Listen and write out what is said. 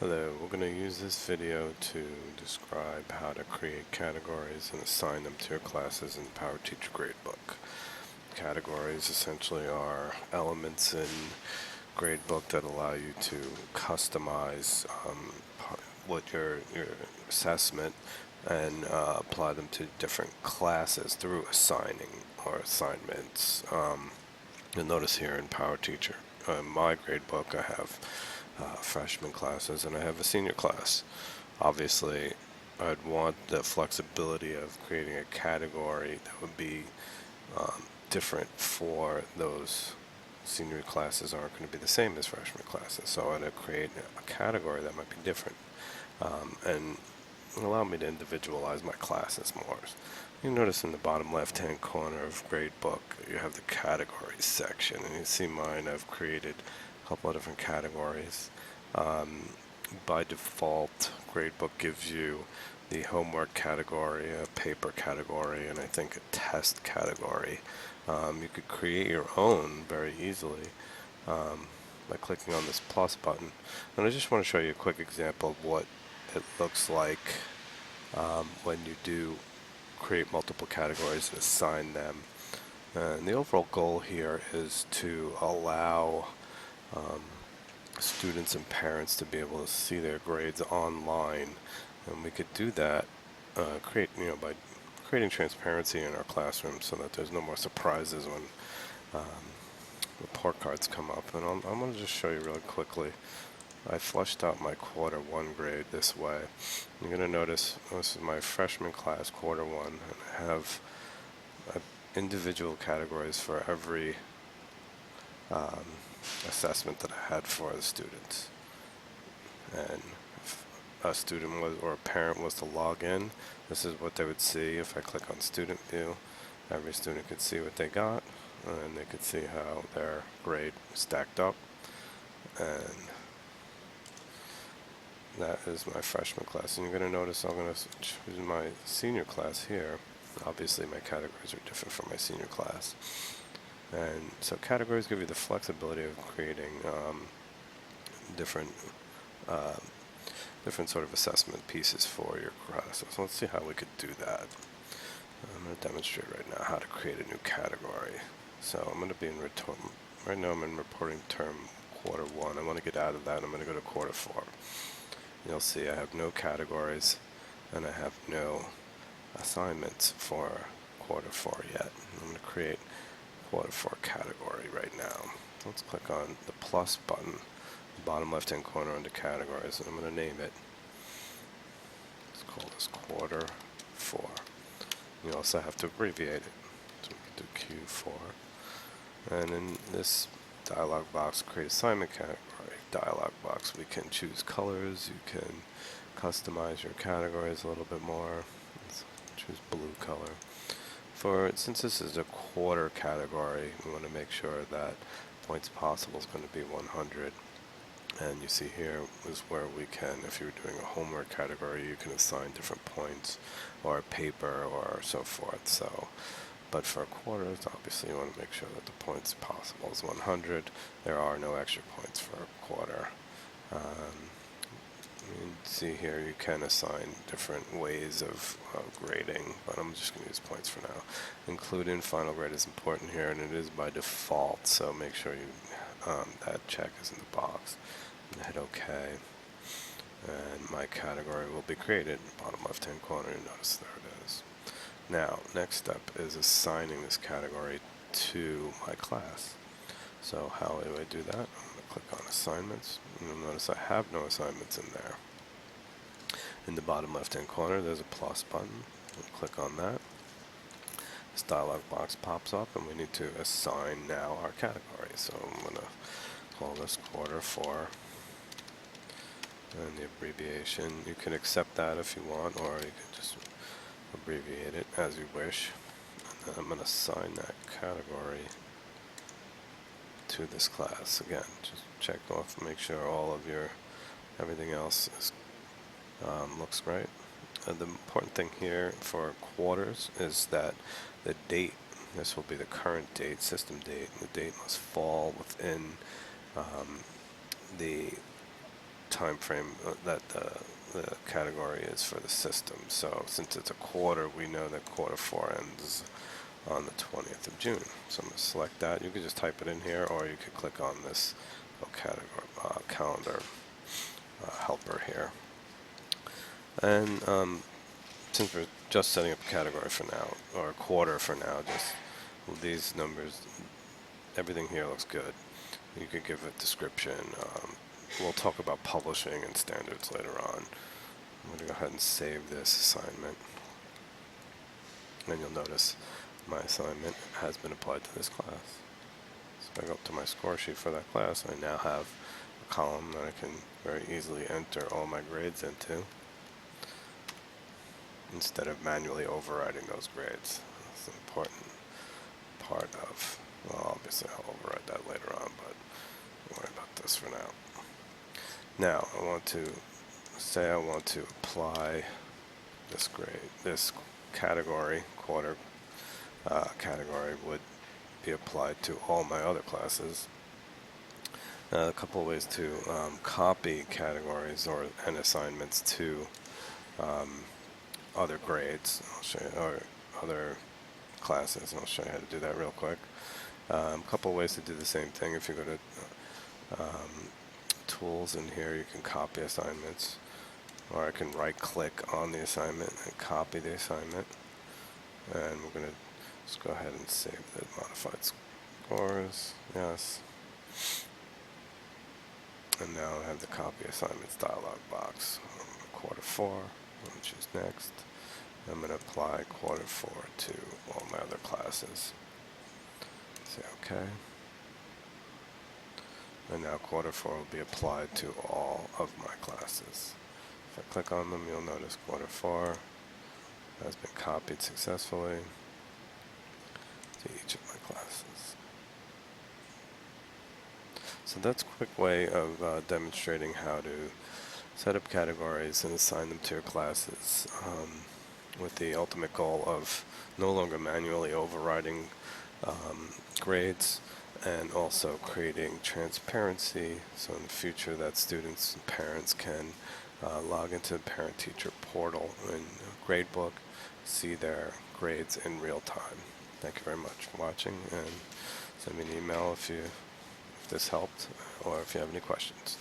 Hello, we're going to use this video to describe how to create categories and assign them to your classes in Power Teacher Gradebook. Categories essentially are elements in Gradebook that allow you to customize what your assessment and apply them to different classes through assigning or assignments. You'll notice here in Power Teacher, in my gradebook, I have freshman classes and I have a senior class. Obviously, I'd want the flexibility of creating a category that would be different for those senior classes aren't going to be the same as freshman classes. So I'd create a category that might be different and allow me to individualize my classes more. You notice in the bottom left-hand corner of Gradebook, you have the categories section, and you see mine. I've created a couple of different categories. By default, Gradebook gives you the homework category, a paper category, and I think a test category. You could create your own very easily by clicking on this plus button. And I just want to show you a quick example of what it looks like when you do create multiple categories and assign them. And the overall goal here is to allow students and parents to be able to see their grades online, and we could do that by creating transparency in our classroom so that there's no more surprises when report cards come up. And I'm going to just show you really quickly. I flushed out my quarter one grade this way. You're going to notice this is my freshman class, quarter one, and I have individual categories for every assessment that I had for the students. And if a student was or a parent was to log in, this is what they would see. If I click on student view, every student could see what they got, and they could see how their grade stacked up. And that is my freshman class. And you're going to notice I'm going to choose my senior class here. Obviously my categories are different from my senior class. And so categories give you the flexibility of creating different sort of assessment pieces for your classes. So let's see how we could do that. I'm going to demonstrate right now how to create a new category. So I'm going to be in right now I'm in reporting term quarter one. I want to get out of that. I'm going to go to quarter four. You'll see I have no categories and I have no assignments for quarter four yet. I'm going to create quarter four category right now. Let's click on the plus button, the bottom left hand corner under categories, and I'm going to name it. Let's call this quarter four. You also have to abbreviate it, so we can do Q4. And in this dialog box, create assignment category dialog box, we can choose colors. You can customize your categories a little bit more. Let's choose blue color. Since this is a quarter category, we want to make sure that points possible is going to be 100. And you see here is where we can, if you're doing a homework category, you can assign different points, or paper, or so forth. But for quarters, obviously you want to make sure that the points possible is 100. There are no extra points for a quarter. You see here you can assign different ways of grading, but I'm just going to use points for now. Include in final grade is important here, and it is by default, so make sure that check is in the box. And hit OK. And my category will be created in the bottom left hand corner. You notice there it is. Now, next step is assigning this category to my class. So how do I do that? I'm going to click on assignments, and you'll notice I have no assignments in there. In the bottom left hand corner there's a plus button. We'll click on that. This dialog box pops up, and we need to assign now our category. So I'm going to call this quarter four. And the abbreviation, you can accept that if you want, or you can just abbreviate it as you wish. And then I'm going to assign that category to this class. Again, just check off, make sure all of everything else is, looks right. The important thing here for quarters is that the date, this will be the current date, system date, and the date must fall within the time frame that the category is for the system. So since it's a quarter, we know that quarter 4 ends on the 20th of June. So I'm going to select that. You can just type it in here, or you could click on this category calendar helper here. And since we're just setting up a category for now, or a quarter for now, just these numbers, everything here looks good. You could give a description. We'll talk about publishing and standards later on. I'm going to go ahead and save this assignment. And you'll notice my assignment has been applied to this class. So if I go up to my score sheet for that class, I now have a column that I can very easily enter all my grades into, instead of manually overriding those grades. That's an important part of, well, obviously I'll override that later on, but don't worry about this for now. Now I want to apply this grade, this category, quarter category would be applied to all my other classes. A couple of ways to copy categories and assignments to other grades. I'll show you, or other classes, and I'll show you how to do that real quick. A couple of ways to do the same thing. If you go to tools in here, you can copy assignments, or I can right click on the assignment and copy the assignment. And we're going to just go ahead and save the modified scores. Yes. And now I have the copy assignments dialog box. Quarter 4, I'm going to choose next. I'm going to apply quarter 4 to all my other classes. Say OK. And now quarter 4 will be applied to all of my classes. If I click on them, you'll notice quarter 4 has been copied successfully to each of my classes. So that's a quick way of demonstrating how to set up categories and assign them to your classes, with the ultimate goal of no longer manually overriding grades, and also creating transparency, so in the future that students and parents can log into the parent-teacher portal in Gradebook, see their grades in real time. Thank you very much for watching, and send me an email if this helped, or if you have any questions.